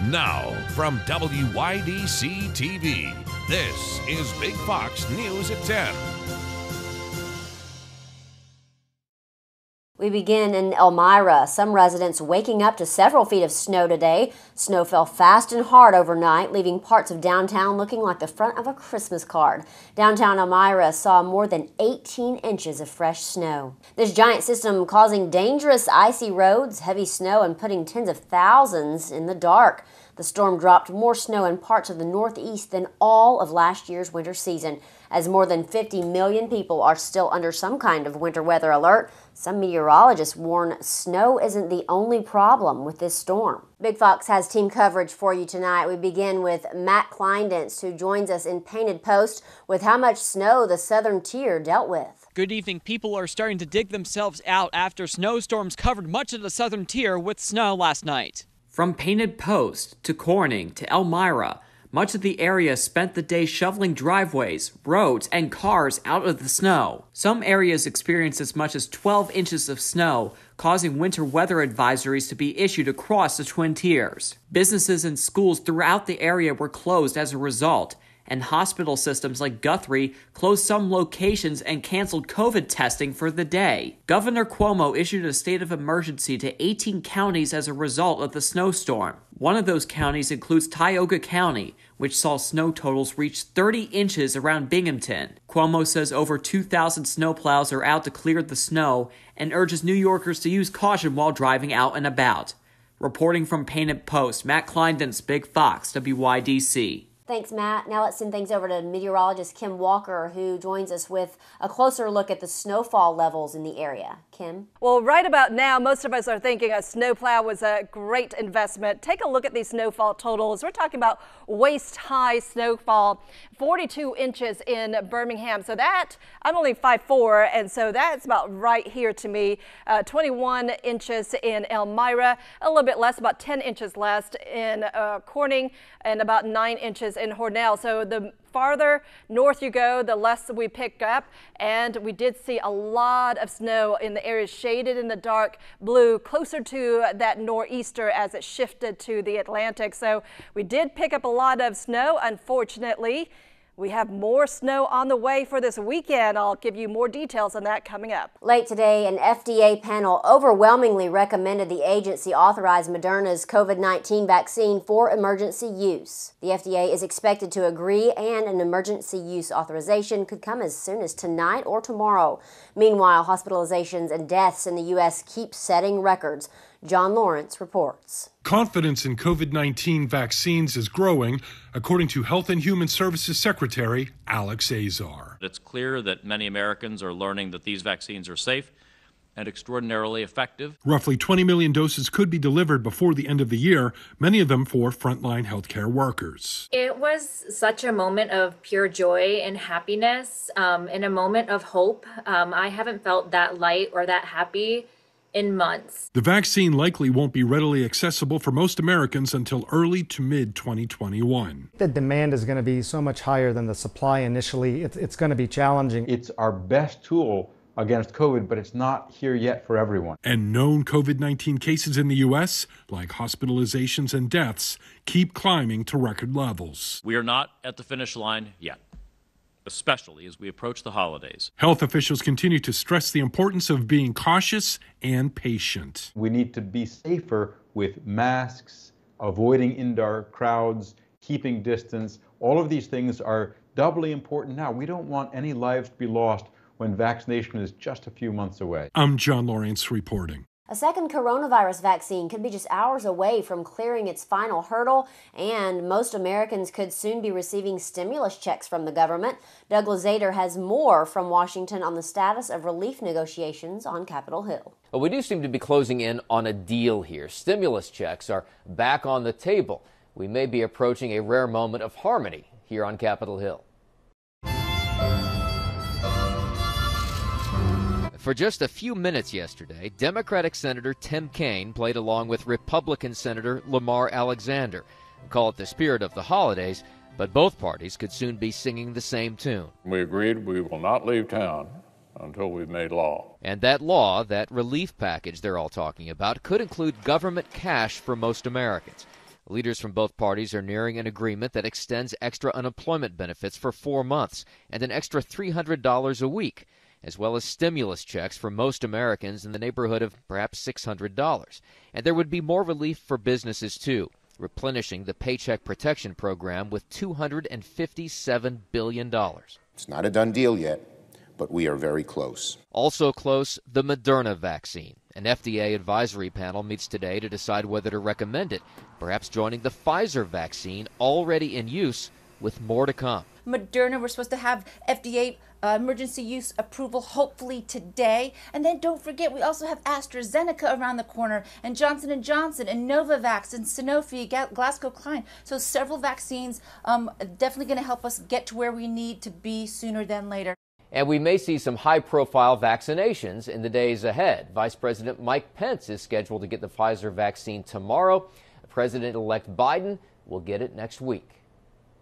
Now, from WYDC TV, this is Big Fox News at 10. We begin in Elmira. Some residents waking up to several feet of snow today. Snow fell fast and hard overnight, leaving parts of downtown looking like the front of a Christmas card. Downtown Elmira saw more than 18 inches of fresh snow. This giant system causing dangerous icy roads, heavy snow, and putting tens of thousands in the dark. The storm dropped more snow in parts of the Northeast than all of last year's winter season, as more than 50 million people are still under some kind of winter weather alert. Some meteorologists warn snow isn't the only problem with this storm. Big Fox has team coverage for you tonight. We begin with Matt Kleindence, who joins us in Painted Post with how much snow the southern tier dealt with. Good evening. People are starting to dig themselves out after snowstorms covered much of the southern tier with snow last night. From Painted Post to Corning to Elmira, much of the area spent the day shoveling driveways, roads, and cars out of the snow. Some areas experienced as much as 12 inches of snow, causing winter weather advisories to be issued across the Twin Tiers. Businesses and schools throughout the area were closed as a result, and hospital systems like Guthrie closed some locations and canceled COVID testing for the day. Governor Cuomo issued a state of emergency to 18 counties as a result of the snowstorm. One of those counties includes Tioga County, which saw snow totals reach 30 inches around Binghamton. Cuomo says over 2,000 snowplows are out to clear the snow and urges New Yorkers to use caution while driving out and about. Reporting from Painted Post, Matt Kleindence, Big Fox, WYDC. Thanks, Matt. Now let's send things over to meteorologist Kim Walker, who joins us with a closer look at the snowfall levels in the area. Kim? Well, right about now, most of us are thinking a snowplow was a great investment. Take a look at these snowfall totals. We're talking about waist-high snowfall, 42 inches in Birmingham. So that, I'm only 5'4", and so that's about right here to me. 21 inches in Elmira, a little bit less, about 10 inches less in Corning, and about 9 inches in Hornell. So the farther north you go, the less we pick up, and we did see a lot of snow in the areas shaded in the dark blue, closer to that nor'easter as it shifted to the Atlantic. So we did pick up a lot of snow. Unfortunately, we have more snow on the way for this weekend. I'll give you more details on that coming up. Late today, an FDA panel overwhelmingly recommended the agency authorize Moderna's COVID-19 vaccine for emergency use. The FDA is expected to agree, and an emergency use authorization could come as soon as tonight or tomorrow. Meanwhile, hospitalizations and deaths in the U.S. keep setting records. John Lawrence reports. Confidence in COVID-19 vaccines is growing, according to Health and Human Services Secretary Alex Azar. It's clear that many Americans are learning that these vaccines are safe and extraordinarily effective. Roughly 20 million doses could be delivered before the end of the year, many of them for frontline healthcare workers. It was such a moment of pure joy and happiness, and a moment of hope. I haven't felt that light or that happy in months. The vaccine likely won't be readily accessible for most Americans until early to mid-2021. The demand is going to be so much higher than the supply initially. It's going to be challenging. It's our best tool against COVID, but it's not here yet for everyone. And known COVID-19 cases in the U.S., like hospitalizations and deaths, keep climbing to record levels. We are not at the finish line yet, especially as we approach the holidays. Health officials continue to stress the importance of being cautious and patient. We need to be safer with masks, avoiding indoor crowds, keeping distance. All of these things are doubly important now. We don't want any lives to be lost when vaccination is just a few months away. I'm John Lawrence reporting. A second coronavirus vaccine could be just hours away from clearing its final hurdle, and most Americans could soon be receiving stimulus checks from the government. Douglas Zader has more from Washington on the status of relief negotiations on Capitol Hill. Well, we do seem to be closing in on a deal here. Stimulus checks are back on the table. We may be approaching a rare moment of harmony here on Capitol Hill. For just a few minutes yesterday, Democratic Senator Tim Kaine played along with Republican Senator Lamar Alexander. Call it the spirit of the holidays, but both parties could soon be singing the same tune. We agreed we will not leave town until we've made law. And that law, that relief package they're all talking about, could include government cash for most Americans. Leaders from both parties are nearing an agreement that extends extra unemployment benefits for 4 months and an extra $300 a week, as well as stimulus checks for most Americans in the neighborhood of perhaps $600. And there would be more relief for businesses, too, replenishing the Paycheck Protection Program with $257 billion. It's not a done deal yet, but we are very close. Also close, the Moderna vaccine. An FDA advisory panel meets today to decide whether to recommend it, perhaps joining the Pfizer vaccine already in use, with more to come. Moderna, we're supposed to have FDA emergency use approval hopefully today. And then don't forget, we also have AstraZeneca around the corner, and Johnson & Johnson, and Novavax, and Sanofi, GlaxoSmithKline. So several vaccines definitely going to help us get to where we need to be sooner than later. And we may see some high-profile vaccinations in the days ahead. Vice President Mike Pence is scheduled to get the Pfizer vaccine tomorrow. President-elect Biden will get it next week.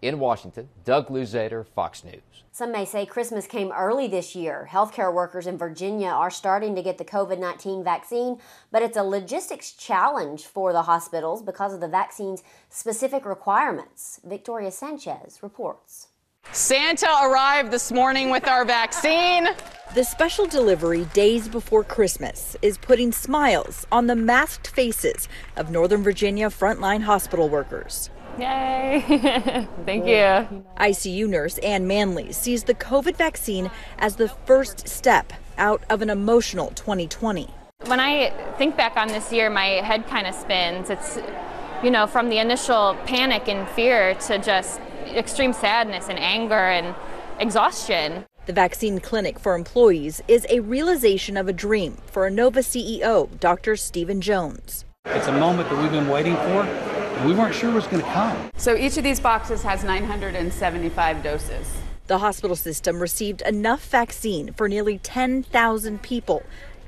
In Washington, Doug Luzader, Fox News. Some may say Christmas came early this year. Healthcare workers in Virginia are starting to get the COVID-19 vaccine, but it's a logistics challenge for the hospitals because of the vaccine's specific requirements. Victoria Sanchez reports. Santa arrived this morning with our vaccine. The special delivery days before Christmas is putting smiles on the masked faces of Northern Virginia frontline hospital workers. Yay! Thank you. ICU nurse Ann Manley sees the COVID vaccine as the first step out of an emotional 2020. When I think back on this year, my head kind of spins. It's, you know, from the initial panic and fear to just extreme sadness and anger and exhaustion. The vaccine clinic for employees is a realization of a dream for Inova CEO, Dr. Stephen Jones. It's a moment that we've been waiting for, and we weren't sure it was going to come. So each of these boxes has 975 doses. The hospital system received enough vaccine for nearly 10,000 people.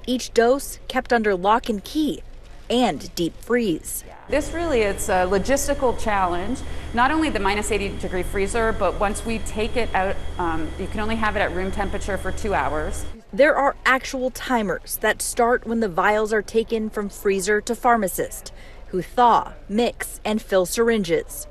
Each dose kept under lock and key and deep freeze. This really is a logistical challenge. Not only the minus 80-degree freezer, but once we take it out, you can only have it at room temperature for 2 hours. There are actual timers that start when the vials are taken from freezer to pharmacist, who thaw, mix, and fill syringes.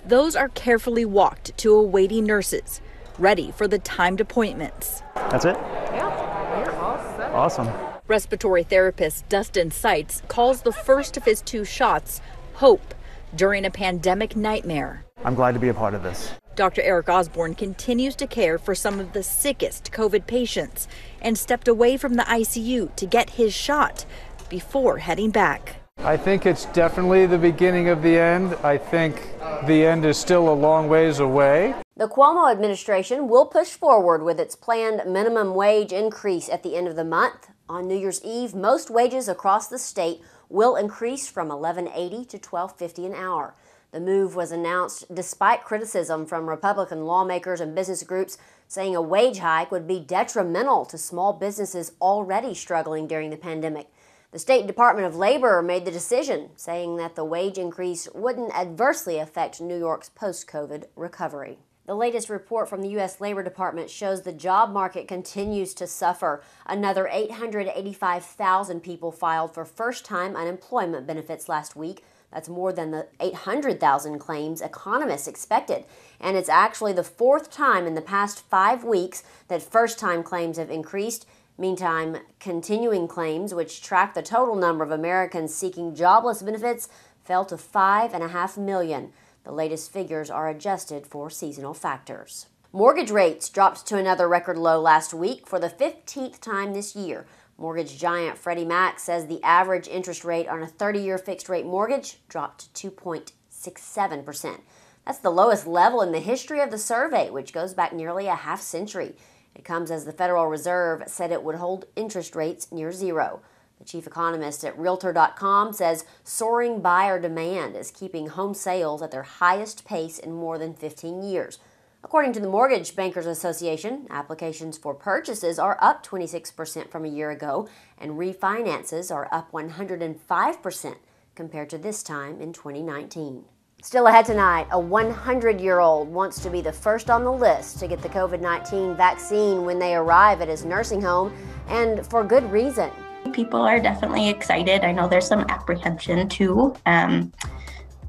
Those are carefully walked to awaiting nurses, ready for the timed appointments. That's it? Yeah, you're all set. Awesome. Respiratory therapist Dustin Seitz calls the first of his 2 shots hope during a pandemic nightmare. I'm glad to be a part of this. Dr. Eric Osborne continues to care for some of the sickest COVID patients and stepped away from the ICU to get his shot before heading back. I think it's definitely the beginning of the end. I think the end is still a long ways away. The Cuomo administration will push forward with its planned minimum wage increase at the end of the month. On New Year's Eve, most wages across the state will increase from $11.80 to $12.50 an hour. The move was announced despite criticism from Republican lawmakers and business groups saying a wage hike would be detrimental to small businesses already struggling during the pandemic. The State Department of Labor made the decision, saying that the wage increase wouldn't adversely affect New York's post-COVID recovery. The latest report from the U.S. Labor Department shows the job market continues to suffer. Another 885,000 people filed for first-time unemployment benefits last week. That's more than the 800,000 claims economists expected. And it's actually the 4th time in the past 5 weeks that first-time claims have increased. Meantime, continuing claims, which track the total number of Americans seeking jobless benefits, fell to 5.5 million. The latest figures are adjusted for seasonal factors. Mortgage rates dropped to another record low last week for the 15th time this year. Mortgage giant Freddie Mac says the average interest rate on a 30-year fixed-rate mortgage dropped to 2.67%. That's the lowest level in the history of the survey, which goes back nearly a half century. It comes as the Federal Reserve said it would hold interest rates near zero. The chief economist at Realtor.com says soaring buyer demand is keeping home sales at their highest pace in more than 15 years. According to the Mortgage Bankers Association, applications for purchases are up 26% from a year ago, and refinances are up 105% compared to this time in 2019. Still ahead tonight, a 100-year-old wants to be the first on the list to get the COVID-19 vaccine when they arrive at his nursing home, and for good reason. People are definitely excited. I know there's some apprehension too.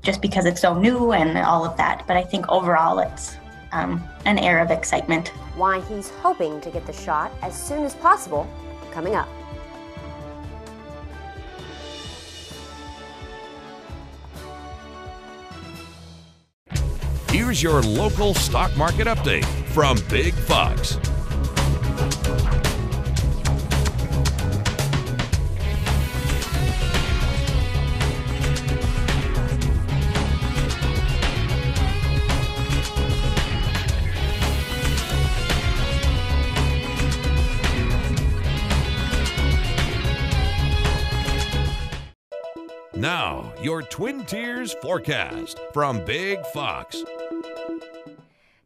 just because it's so new and all of that. But I think overall it's an air of excitement. Why he's hoping to get the shot as soon as possible, coming up. Here's your local stock market update from Big Fox. Now, your Twin Tiers forecast from Big Fox.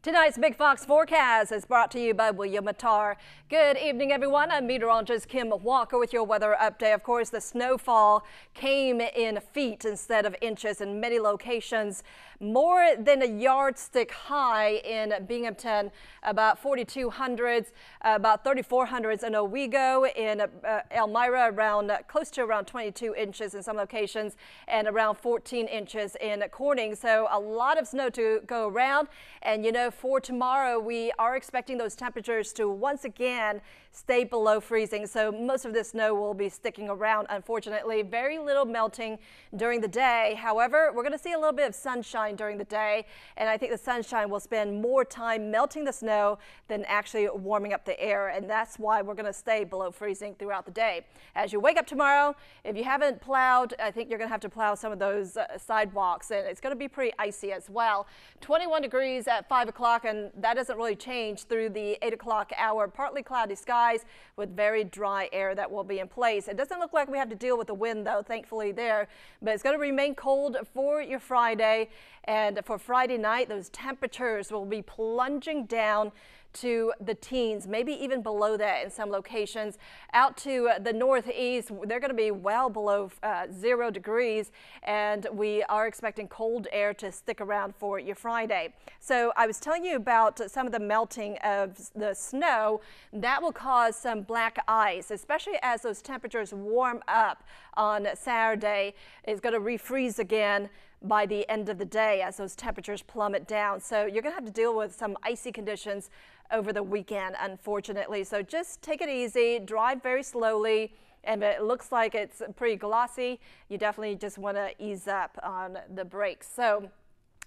Tonight's Big Fox forecast is brought to you by William Mattar. Good evening, everyone. I'm meteorologist Kim Walker with your weather update. Of course, the snowfall came in feet instead of inches in many locations. More than a yardstick high in Binghamton, about 4,200s, about 3,400s in Owego, in Elmira, close to around 22 inches in some locations, and around 14 inches in Corning. So a lot of snow to go around. And you know, for tomorrow, we are expecting those temperatures to once again stay below freezing. So most of this snow will be sticking around, unfortunately. Very little melting during the day. However, we're going to see a little bit of sunshine during the day, and I think the sunshine will spend more time melting the snow than actually warming up the air, and that's why we're going to stay below freezing throughout the day. As you wake up tomorrow, if you haven't plowed, I think you're going to have to plow some of those sidewalks, and it's going to be pretty icy as well. 21 degrees at 5 o'clock, and that doesn't really change through the 8 o'clock hour. Partly cloudy skies with very dry air that will be in place. It doesn't look like we have to deal with the wind, though, thankfully there, but it's going to remain cold for your Friday. And for Friday night, those temperatures will be plunging down to the teens, maybe even below that in some locations. Out to the northeast, they're going to be well below 0 degrees, and we are expecting cold air to stick around for your Friday. So I was telling you about some of the melting of the snow that will cause some black ice, especially as those temperatures warm up on Saturday. It's going to refreeze again by the end of the day as those temperatures plummet down. So you're going to have to deal with some icy conditions over the weekend, unfortunately. So just take it easy, drive very slowly, and if it looks like it's pretty glossy, you definitely just want to ease up on the brakes. So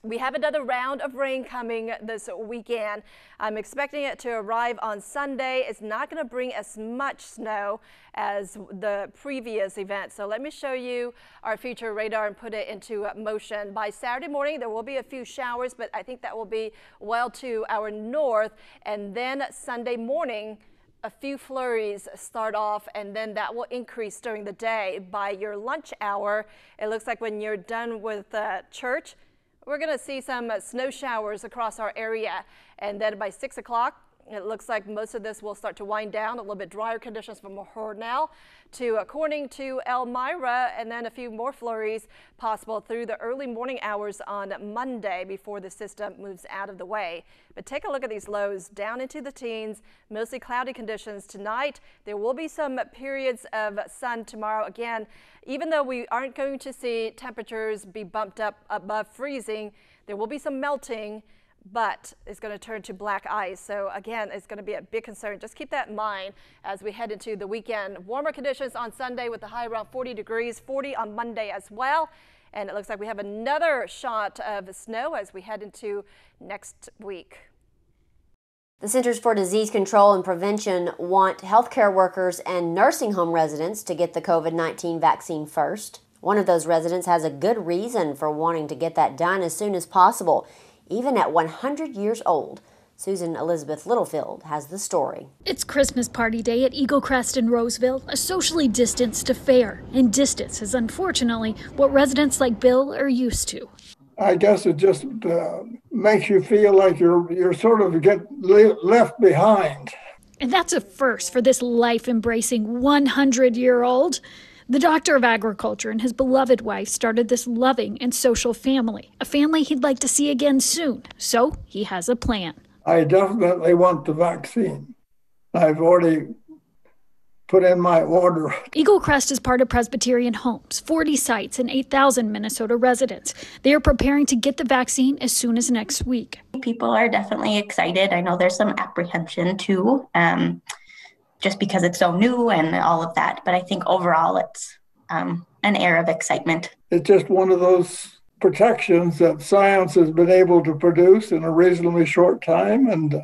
we have another round of rain coming this weekend. I'm expecting it to arrive on Sunday. It's not going to bring as much snow as the previous event. So let me show you our future radar and put it into motion. By Saturday morning, there will be a few showers, but I think that will be well to our north. And then Sunday morning, a few flurries start off, and then that will increase during the day. By your lunch hour, it looks like when you're done with church, we're going to see some snow showers across our area, and then by 6 o'clock, it looks like most of this will start to wind down. A little bit drier conditions from Hornell to Corning to Elmira, and then a few more flurries possible through the early morning hours on Monday before the system moves out of the way. But take a look at these lows down into the teens, mostly cloudy conditions tonight. There will be some periods of sun tomorrow. Again, even though we aren't going to see temperatures be bumped up above freezing, there will be some melting, but it's going to turn to black ice. So again, it's going to be a big concern. Just keep that in mind as we head into the weekend. Warmer conditions on Sunday with the high around 40 degrees, 40 on Monday as well. And it looks like we have another shot of snow as we head into next week. The Centers for Disease Control and Prevention want healthcare workers and nursing home residents to get the COVID-19 vaccine first. One of those residents has a good reason for wanting to get that done as soon as possible, even at 100 years old. Susan Elizabeth Littlefield has the story. It's Christmas party day at Eagle Crest in Roseville, a socially distanced affair, and distance is unfortunately what residents like Bill are used to. I guess it just makes you feel like you're sort of left behind. And that's a first for this life-embracing 100-year-old. The doctor of agriculture and his beloved wife started this loving and social family, a family he'd like to see again soon. So he has a plan. I definitely want the vaccine. I've already put in my order. Eagle Crest is part of Presbyterian Homes, 40 sites and 8,000 Minnesota residents. They are preparing to get the vaccine as soon as next week. People are definitely excited. I know there's some apprehension too, just because it's so new and all of that. But I think overall it's an air of excitement. It's just one of those protections that science has been able to produce in a reasonably short time, and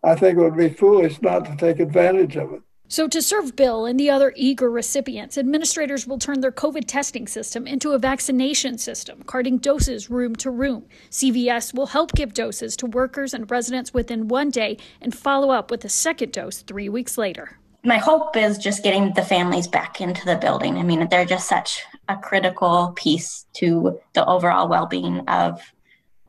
I think it would be foolish not to take advantage of it. So to serve Bill and the other eager recipients, administrators will turn their COVID testing system into a vaccination system, carting doses room to room. CVS will help give doses to workers and residents within 1 day and follow up with a second dose 3 weeks later. My hope is just getting the families back into the building. I mean, they're just such a critical piece to the overall well-being of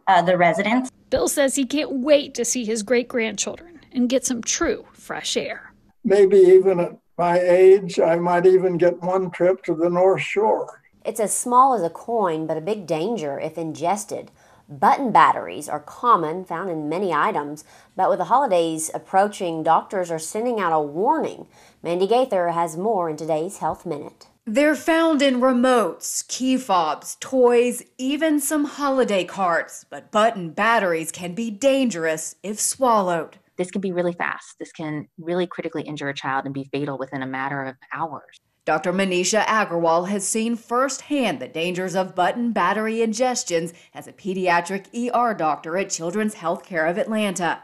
the residents. Bill says he can't wait to see his great-grandchildren and get some true fresh air. Maybe even at my age, I might even get one trip to the North Shore. It's as small as a coin, but a big danger if ingested. Button batteries are common, found in many items, but with the holidays approaching, doctors are sending out a warning. Mandy Gaither has more in today's Health Minute. They're found in remotes, key fobs, toys, even some holiday cards. But button batteries can be dangerous if swallowed. This can be really fast. This can really critically injure a child and be fatal within a matter of hours. Dr. Manisha Agarwal has seen firsthand the dangers of button battery ingestions as a pediatric ER doctor at Children's Healthcare of Atlanta.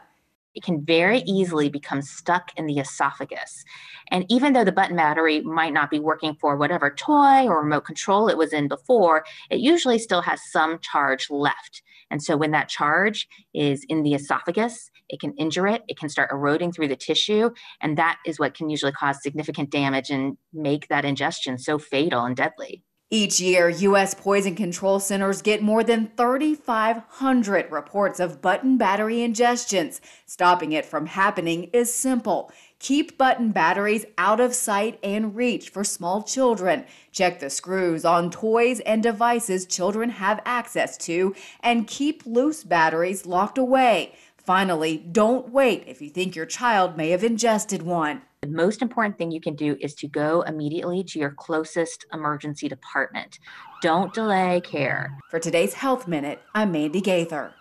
It can very easily become stuck in the esophagus. And even though the button battery might not be working for whatever toy or remote control it was in before, it usually still has some charge left. And so when that charge is in the esophagus, it can injure it, it can start eroding through the tissue, and that is what can usually cause significant damage and make that ingestion so fatal and deadly. Each year, U.S. poison control centers get more than 3,500 reports of button battery ingestions. Stopping it from happening is simple. Keep button batteries out of sight and reach for small children. Check the screws on toys and devices children have access to, and keep loose batteries locked away. Finally, don't wait if you think your child may have ingested one. The most important thing you can do is to go immediately to your closest emergency department. Don't delay care. For today's Health Minute, I'm Mandy Gaither.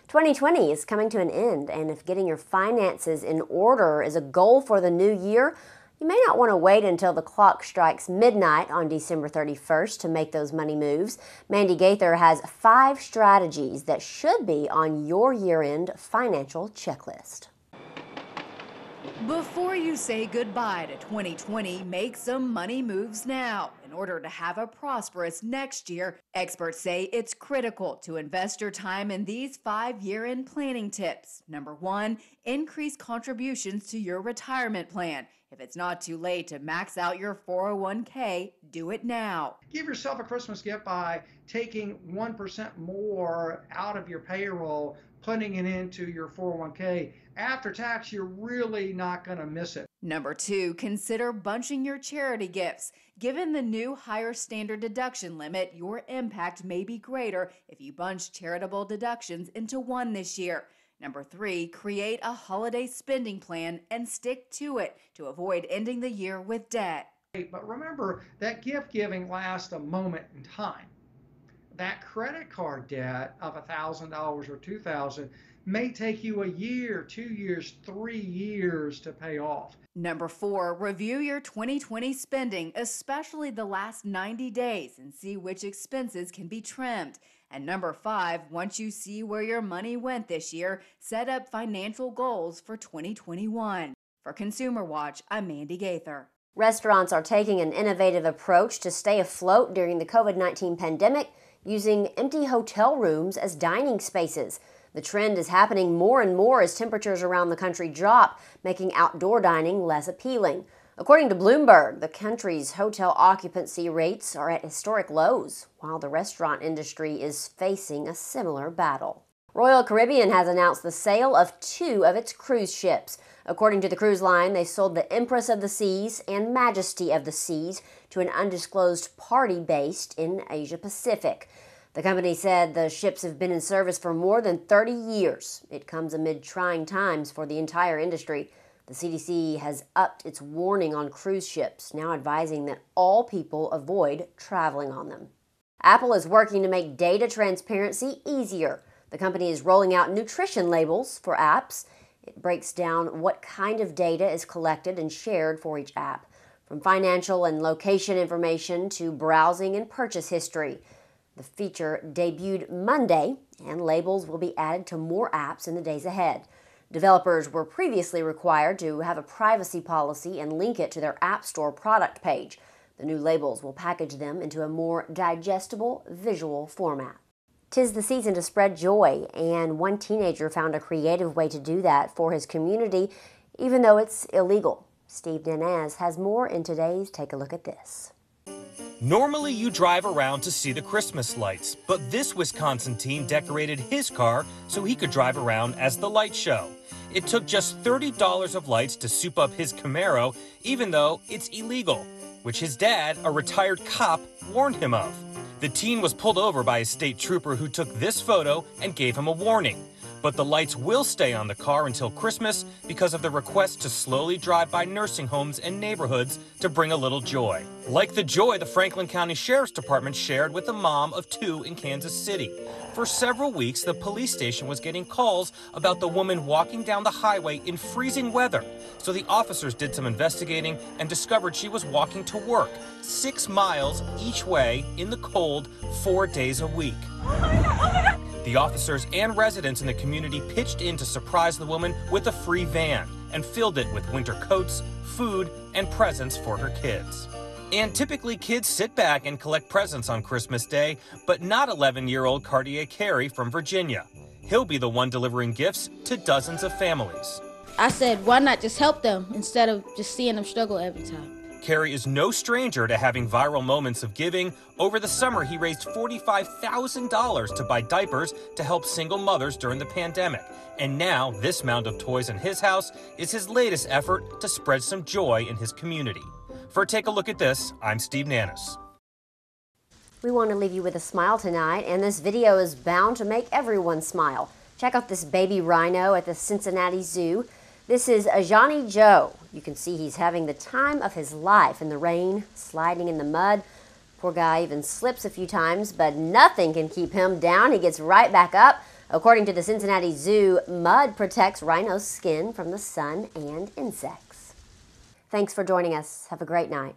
2020 is coming to an end, and if getting your finances in order is a goal for the new year, you may not want to wait until the clock strikes midnight on December 31st to make those money moves. Mandy Gaither has 5 strategies that should be on your year-end financial checklist. Before you say goodbye to 2020, make some money moves now. In order to have a prosperous next year, experts say it's critical to invest your time in these 5 year-end planning tips. Number 1, increase contributions to your retirement plan. If it's not too late to max out your 401k, do it now. Give yourself a Christmas gift by taking 1% more out of your payroll, putting it into your 401k. After tax, you're really not going to miss it. Number 2, consider bunching your charity gifts. Given the new higher standard deduction limit, your impact may be greater if you bunch charitable deductions into one this year. Number 3, create a holiday spending plan and stick to it to avoid ending the year with debt. But remember that gift giving lasts a moment in time. That credit card debt of $1,000 or $2,000 may take you a year, 2 years, 3 years to pay off. Number 4, review your 2020 spending, especially the last 90 days, and see which expenses can be trimmed. And number 5, once you see where your money went this year, set up financial goals for 2021. For Consumer Watch, I'm Mandy Gaither. Restaurants are taking an innovative approach to stay afloat during the COVID-19 pandemic, using empty hotel rooms as dining spaces. The trend is happening more and more as temperatures around the country drop, making outdoor dining less appealing. According to Bloomberg, the country's hotel occupancy rates are at historic lows, while the restaurant industry is facing a similar battle. Royal Caribbean has announced the sale of 2 of its cruise ships. According to the cruise line, they sold the Empress of the Seas and Majesty of the Seas to an undisclosed party based in Asia Pacific. The company said the ships have been in service for more than 30 years. It comes amid trying times for the entire industry. The CDC has upped its warning on cruise ships, now advising that all people avoid traveling on them. Apple is working to make data transparency easier. The company is rolling out nutrition labels for apps. It breaks down what kind of data is collected and shared for each app, from financial and location information to browsing and purchase history. The feature debuted Monday, and labels will be added to more apps in the days ahead. Developers were previously required to have a privacy policy and link it to their App Store product page. The new labels will package them into a more digestible visual format. 'Tis the season to spread joy, and one teenager found a creative way to do that for his community, even though it's illegal. Steve Nanez has more in today's Take a Look at This. Normally you drive around to see the Christmas lights, but this Wisconsin teen decorated his car so he could drive around as the light show. It took just $30 of lights to soup up his Camaro, even though it's illegal, which his dad, a retired cop, warned him of. The teen was pulled over by a state trooper who took this photo and gave him a warning. But the lights will stay on the car until Christmas because of the request to slowly drive by nursing homes and neighborhoods to bring a little joy. Like the joy the Franklin County Sheriff's Department shared with a mom of 2 in Kansas City. For several weeks, the police station was getting calls about the woman walking down the highway in freezing weather. So the officers did some investigating and discovered she was walking to work 6 miles each way in the cold 4 days a week. The officers and residents in the community pitched in to surprise the woman with a free van and filled it with winter coats, food, and presents for her kids. And typically kids sit back and collect presents on Christmas Day, but not 11-year-old Cartier Carey from Virginia. He'll be the one delivering gifts to dozens of families. I said, why not just help them instead of just seeing them struggle every time? Carey is no stranger to having viral moments of giving. Over the summer, he raised $45,000 to buy diapers to help single mothers during the pandemic. And now, this mound of toys in his house is his latest effort to spread some joy in his community. For Take a Look at This, I'm Steve Nanez. We want to leave you with a smile tonight, and this video is bound to make everyone smile. Check out this baby rhino at the Cincinnati Zoo. This is Ajani Joe. You can see he's having the time of his life in the rain, sliding in the mud. Poor guy even slips a few times, but nothing can keep him down. He gets right back up. According to the Cincinnati Zoo, mud protects rhino's skin from the sun and insects. Thanks for joining us. Have a great night.